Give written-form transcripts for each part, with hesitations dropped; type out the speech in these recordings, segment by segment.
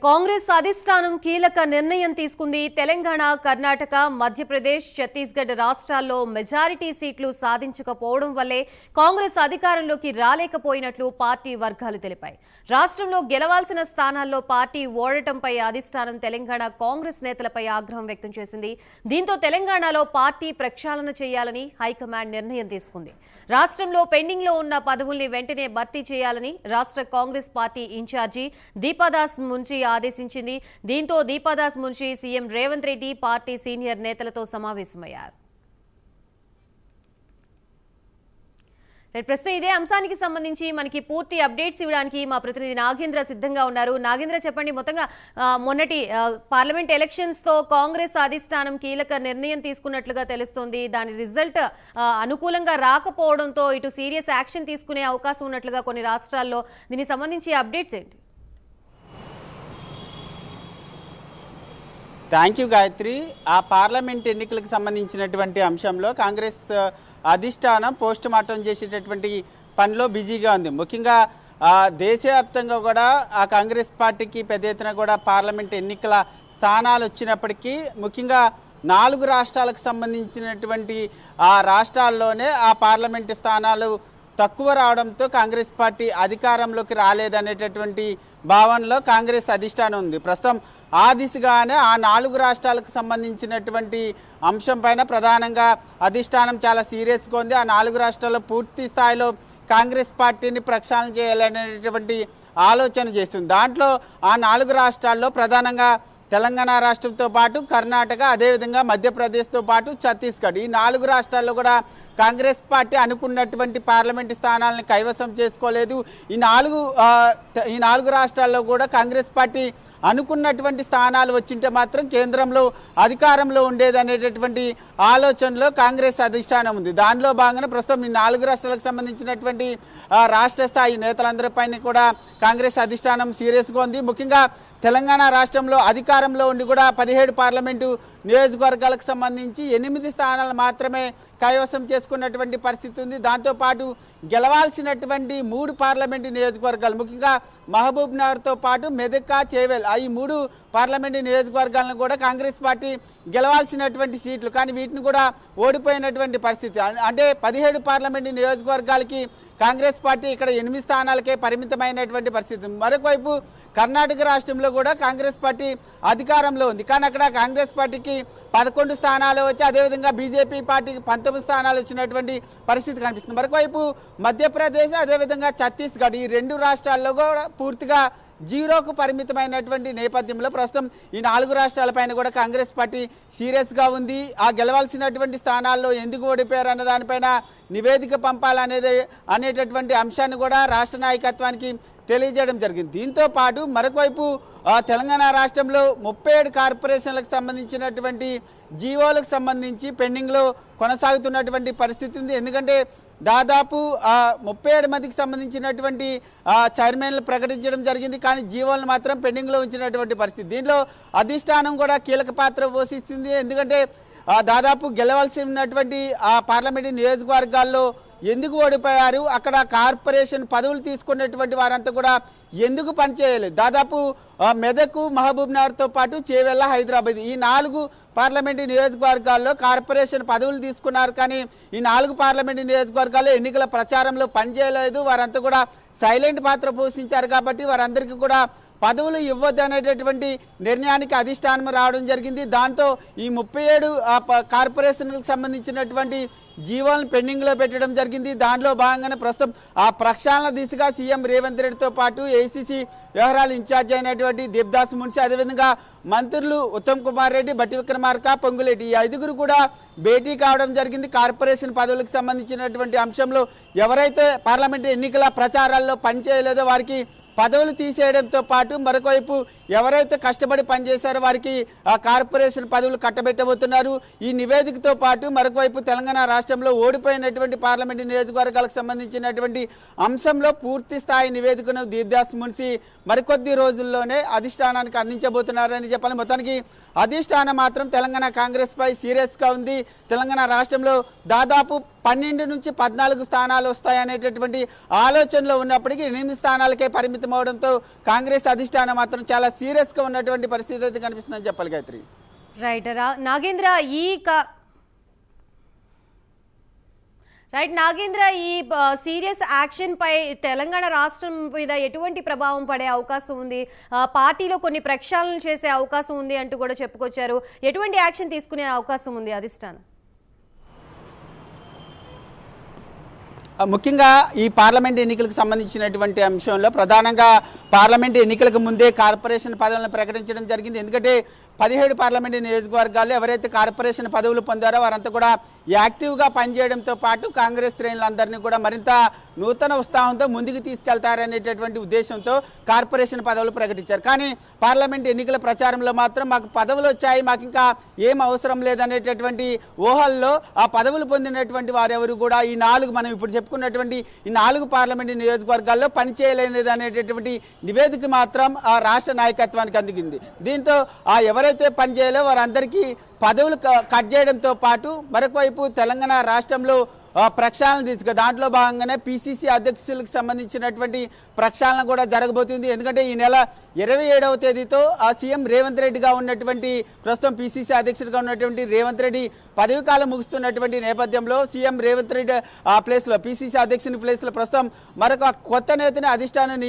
కాంగ్రెస్ అధిష్టానం కీలక నిర్ణయం తీసుకుంది. తెలంగాణ, కర్ణాటక, మధ్యప్రదేశ్, ఛత్తీస్గఢ్ రాష్ట్రాల్లో మెజారిటీ సీట్లు సాధించకపోవడం వల్లే కాంగ్రెస్ అధికారంలోకి రాలేకపోయినట్లు పార్టీ వర్గాలు తెలిపాయి. రాష్ట్రంలో గెలవాల్సిన స్థానాల్లో పార్టీ ఓడటంపై అధిష్టానం తెలంగాణ కాంగ్రెస్ నేతలపై ఆగ్రహం వ్యక్తం చేసింది. దీంతో తెలంగాణలో పార్టీ ప్రక్షాళన చేయాలని హైకమాండ్ నిర్ణయం తీసుకుంది. రాష్ట్రంలో పెండింగ్లో ఉన్న పదవుల్ని వెంటనే భర్తీ చేయాలని రాష్ట్ర కాంగ్రెస్ పార్టీ ఇన్ఛార్జి దీపాదాస్ మున్షి ఆదేశించింది. దీంతో Deepa Das Munshi CM Revanth Reddy party senior నేతలతో సమావేశమయ్యారు. ప్రస్తుతం ఇదే అంశానికి సంబంధించి మనకి పూర్తి అప్డేట్స్ ఇవ్వడానికి మా ప్రతినిధి నాగేంద్ర సిద్ధంగా ఉన్నారు. నాగేంద్ర, చెప్పండి, మొత్తంగా మొన్నటి పార్లమెంట్ ఎలక్షన్స్ తో కాంగ్రెస్ అధిష్టానం కీలక నిర్ణయం తీసుకున్నట్లుగా తెలుస్తోంది. దాని రిజల్ట్ అనుకూలంగా రాకపోవడంతో ఇటు సీరియస్ యాక్షన్ తీసుకునే అవకాశం ఉన్నట్లుగా కొన్ని రాష్ట్రాల్లో. దీనికి సంబంధించి అప్డేట్స్ ఏంటి? Thank you Gayatri. ఆ పార్లమెంట్ ఎన్నికలకు సంబంధించినటువంటి అంశంలో కాంగ్రెస్ అధిష్టానం పోస్ట్ మార్టం చేసేటటువంటి పనిలో బిజీగా ఉంది. ముఖ్యంగా దేశవ్యాప్తంగా కూడా ఆ కాంగ్రెస్ పార్టీకి పెద్ద ఎత్తున కూడా పార్లమెంట్ ఎన్నికల స్థానాలు వచ్చినప్పటికీ ముఖ్యంగా 4 రాష్ట్రాలకు సంబంధించినటువంటి ఆ రాష్ట్రాల్లోనే ఆ పార్లమెంట్ స్థానాలు తక్కువ రావడంతో కాంగ్రెస్ పార్టీ అధికారంలోకి రాలేదనేటటువంటి భావనలో కాంగ్రెస్ అధిష్టానం ఉంది. ప్రస్తుతం ఆ దిశగానే ఆ 4 రాష్ట్రాలకు సంబంధించినటువంటి అంశం పైన ప్రధానంగా అధిష్టానం చాలా సీరియస్గా ఉంది. ఆ 4 రాష్ట్రాల్లో పూర్తి స్థాయిలో కాంగ్రెస్ పార్టీని ప్రక్షాళన చేయాలనేటువంటి ఆలోచన చేస్తుంది. దాంట్లో ఆ 4 రాష్ట్రాల్లో ప్రధానంగా తెలంగాణ రాష్ట్రంతో పాటు కర్ణాటక, అదేవిధంగా మధ్యప్రదేశ్తో పాటు ఛత్తీస్గఢ్, ఈ 4 రాష్ట్రాల్లో కూడా కాంగ్రెస్ పార్టీ అనుకున్నటువంటి పార్లమెంటు స్థానాలను కైవసం చేసుకోలేదు. ఈ 4 రాష్ట్రాల్లో కూడా కాంగ్రెస్ పార్టీ అనుకున్నటువంటి స్థానాలు వచ్చింటే మాత్రం కేంద్రంలో అధికారంలో ఉండేదనేటటువంటి ఆలోచనలో కాంగ్రెస్ అధిష్టానం ఉంది. దానిలో భాగంగా ప్రస్తుతం ఈ 4 రాష్ట్రాలకు సంబంధించినటువంటి రాష్ట్ర స్థాయి నేతలందరిపైన కూడా కాంగ్రెస్ అధిష్టానం సీరియస్గా ఉంది. ముఖ్యంగా తెలంగాణ రాష్ట్రంలో అధికారంలో ఉండి కూడా 17 పార్లమెంటు నియోజకవర్గాలకు సంబంధించి 8 స్థానాలు మాత్రమే కైవసం చేసుకున్నటువంటి పరిస్థితి ఉంది. దాంతోపాటు గెలవాల్సినటువంటి 3 పార్లమెంటు నియోజకవర్గాలు, ముఖ్యంగా మహబూబ్ నగర్తో పాటు మెదక్, చేవెల్, ఈ 3 పార్లమెంటు నియోజకవర్గాలను కూడా కాంగ్రెస్ పార్టీ గెలవాల్సినటువంటి సీట్లు, కానీ వీటిని కూడా ఓడిపోయినటువంటి పరిస్థితి. అంటే 17 పార్లమెంటు నియోజకవర్గాలకి కాంగ్రెస్ పార్టీ ఇక్కడ 8 స్థానాలకే పరిమితమైనటువంటి పరిస్థితి. మరొకవైపు కర్ణాటక రాష్ట్రంలో కూడా కాంగ్రెస్ పార్టీ అధికారంలో ఉంది, కానీ అక్కడ కాంగ్రెస్ పార్టీకి 11 స్థానాలు వచ్చి, అదేవిధంగా బీజేపీ పార్టీకి 19 స్థానాలు వచ్చినటువంటి పరిస్థితి కనిపిస్తుంది. మరొకవైపు మధ్యప్రదేశ్, అదేవిధంగా ఛత్తీస్గఢ్, ఈ 2 రాష్ట్రాల్లో కూడా పూర్తిగా జీరోకు పరిమితమైనటువంటి నేపథ్యంలో ప్రస్తుతం ఈ 4 రాష్ట్రాలపైన కూడా కాంగ్రెస్ పార్టీ సీరియస్గా ఉంది. ఆ గెలవాల్సినటువంటి స్థానాల్లో ఎందుకు ఓడిపోయారు అన్న దానిపైన నివేదిక అనేటటువంటి అంశాన్ని కూడా రాష్ట్ర నాయకత్వానికి తెలియజేయడం జరిగింది. దీంతో పాటు మరొకవైపు తెలంగాణ రాష్ట్రంలో 37 కార్పొరేషన్లకు సంబంధించినటువంటి జీవోలకు సంబంధించి పెండింగ్లో కొనసాగుతున్నటువంటి పరిస్థితి ఉంది. ఎందుకంటే దాదాపు 37 మందికి సంబంధించినటువంటి చైర్మన్లు ప్రకటించడం జరిగింది, కానీ జీవోలను మాత్రం పెండింగ్లో ఉంచినటువంటి పరిస్థితి. దీంట్లో అధిష్టానం కూడా కీలక పాత్ర పోషిస్తుంది. ఎందుకంటే దాదాపు గెలవాల్సి ఉన్నటువంటి పార్లమెంటు నియోజకవర్గాల్లో ఎందుకు ఓడిపోయారు, అక్కడ కార్పొరేషన్ పదవులు తీసుకున్నటువంటి వారంతా కూడా ఎందుకు పనిచేయలేదు. దాదాపు మెదక్, మహబూబ్ నగర్తో పాటు చేవెళ్ళ, హైదరాబాద్, ఈ 4 పార్లమెంటు నియోజకవర్గాల్లో కార్పొరేషన్ పదవులు తీసుకున్నారు, కానీ ఈ 4 పార్లమెంటు నియోజకవర్గాల్లో ఎన్నికల ప్రచారంలో పనిచేయలేదు. వారంతా కూడా సైలెంట్ పాత్ర పోషించారు. కాబట్టి వారందరికీ కూడా పదవులు ఇవ్వద్దు అనేటటువంటి నిర్ణయానికి అధిష్టానం రావడం జరిగింది. దాంతో ఈ 37 కార్పొరేషన్లకు సంబంధించినటువంటి జీవోలను పెండింగ్లో పెట్టడం జరిగింది. దానిలో భాగంగానే ప్రస్తుతం ఆ ప్రక్షాళన దిశగా సీఎం రేవంత్ రెడ్డితో పాటు ఏఐసీసీ వ్యవహారాల ఇన్ఛార్జ్ అయినటువంటి దీప్దాస్ మున్షి, అదేవిధంగా మంత్రులు ఉత్తమ్ కుమార్ రెడ్డి, బట్టి విక్రమార్క, పొంగులేటి, ఈ 5గురు కూడా భేటీ కావడం జరిగింది. కార్పొరేషన్ పదవులకు సంబంధించినటువంటి అంశంలో ఎవరైతే పార్లమెంటు ఎన్నికల ప్రచారాల్లో పనిచేయలేదో వారికి పదవులు తీసేయడంతో పాటు మరొకవైపు ఎవరైతే కష్టపడి పనిచేశారో వారికి ఆ కార్పొరేషన్ పదవులు కట్టబెట్టబోతున్నారు. ఈ నివేదికతో పాటు మరొకవైపు తెలంగాణ రాష్ట్రంలో ఓడిపోయినటువంటి పార్లమెంటు నియోజకవర్గాలకు సంబంధించినటువంటి అంశంలో పూర్తి స్థాయి నివేదికను దీప్దాస్ మున్షి మరికొద్ది రోజుల్లోనే అధిష్టానానికి అందించబోతున్నారని చెప్పాలి. మొత్తానికి అధిష్టానం మాత్రం తెలంగాణ కాంగ్రెస్ పై సీరియస్గా ఉంది. తెలంగాణ రాష్ట్రంలో దాదాపు 12 నుంచి 14 స్థానాలు వస్తాయనేటటువంటి ఆలోచనలో ఉన్నప్పటికీ 8 స్థానాలకే పరిమితం అవడంతో కాంగ్రెస్ అధిష్టానం మాత్రం చాలా సీరియస్గా ఉన్నటువంటి పరిస్థితి అయితే కనిపిస్తుందని చెప్పాలి గాయత్రి. రైట్ నాగేంద్ర ఈ సీరియస్ యాక్షన్ పై తెలంగాణ రాష్ట్రం మీద ఎటువంటి ప్రభావం పడే అవకాశం ఉంది? పార్టీలో కొన్ని ప్రక్షాళనలు చేసే అవకాశం ఉంది అంటూ కూడా చెప్పుకొచ్చారు. ఎటువంటి యాక్షన్ తీసుకునే అవకాశం ఉంది అధిష్టానం? ముఖ్యంగా ఈ పార్లమెంట్ ఎన్నికలకు సంబంధించినటువంటి అంశంలో ప్రధానంగా పార్లమెంట్ ఎన్నికలకు ముందే కార్పొరేషన్ పదవులను ప్రకటించడం జరిగింది. ఎందుకంటే 17 పార్లమెంటు నియోజకవర్గాల్లో ఎవరైతే కార్పొరేషన్ పదవులు పొందారో వారంతా కూడా యాక్టివ్గా పనిచేయడంతో పాటు కాంగ్రెస్ శ్రేణులందరినీ కూడా మరింత నూతన ఉత్సాహంతో ముందుకు తీసుకెళ్తారనేటటువంటి ఉద్దేశంతో కార్పొరేషన్ పదవులు ప్రకటించారు. కానీ పార్లమెంట్ ఎన్నికల ప్రచారంలో మాత్రం మాకు పదవులు వచ్చాయి, మాకు ఇంకా ఏం అవసరం లేదనేటటువంటి ఊహల్లో ఆ పదవులు పొందినటువంటి వారెవరు కూడా మనం ఇప్పుడు చెప్పుకున్నటువంటి ఈ 4 పార్లమెంటు నియోజకవర్గాల్లో పనిచేయలేనిది అనేటటువంటి నివేదిక మాత్రం ఆ రాష్ట్ర నాయకత్వానికి అందింది. దీంతో ఎవరైతే పనిచేయాలో వారందరికీ పదవులు కట్ చేయడంతో పాటు మరొక వైపు తెలంగాణ రాష్ట్రంలో ప్రక్షాళన తీసుకు దాంట్లో భాగంగానే పిసిసి అధ్యక్షులకు సంబంధించినటువంటి ప్రక్షాళన కూడా జరగబోతుంది. ఎందుకంటే ఈ నెల 27వ తేదీతో సీఎం రేవంత్ రెడ్డిగా ఉన్నటువంటి ప్రస్తుతం పిసిసి అధ్యక్షుడిగా ఉన్నటువంటి రేవంత్ రెడ్డి పదవి కాలం ముగుస్తున్నటువంటి నేపథ్యంలో సీఎం రేవంత్ రెడ్డి ప్లేస్లో పిసిసి అధ్యక్షుని ప్లేస్లో ప్రస్తుతం మరొక కొత్త నేతని అధిష్టానం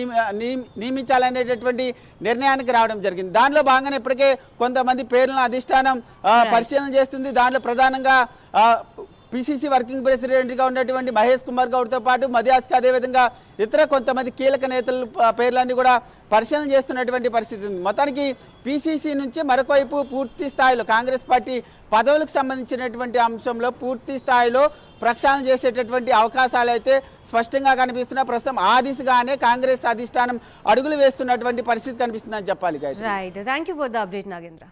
నియమించాలనేటటువంటి నిర్ణయానికి రావడం జరిగింది. దానిలో భాగంగానే ఇప్పటికే కొంతమంది పేర్లను అధిష్టానం పరిశీలన చేస్తుంది. దాంట్లో ప్రధానంగా పిసిసి వర్కింగ్ ప్రెసిడెంట్గా ఉన్నటువంటి మహేష్ కుమార్ గౌడ్తో పాటు మధ్యాస్కి అదేవిధంగా ఇతర కొంతమంది కీలక నేతల పేర్లన్నీ కూడా పరిశీలన చేస్తున్నటువంటి పరిస్థితి ఉంది. మొత్తానికి పిసిసి నుంచి మరొక వైపు పూర్తి స్థాయిలో కాంగ్రెస్ పార్టీ పదవులకు సంబంధించినటువంటి అంశంలో పూర్తి స్థాయిలో ప్రక్షాళన చేసేటటువంటి అవకాశాలు అయితే స్పష్టంగా కనిపిస్తున్నాయి. ప్రస్తుతం ఆ దిశగానే కాంగ్రెస్ అధిష్టానం అడుగులు వేస్తున్నటువంటి పరిస్థితి కనిపిస్తుందని చెప్పాలి. Right, thank you for the update Nagendra.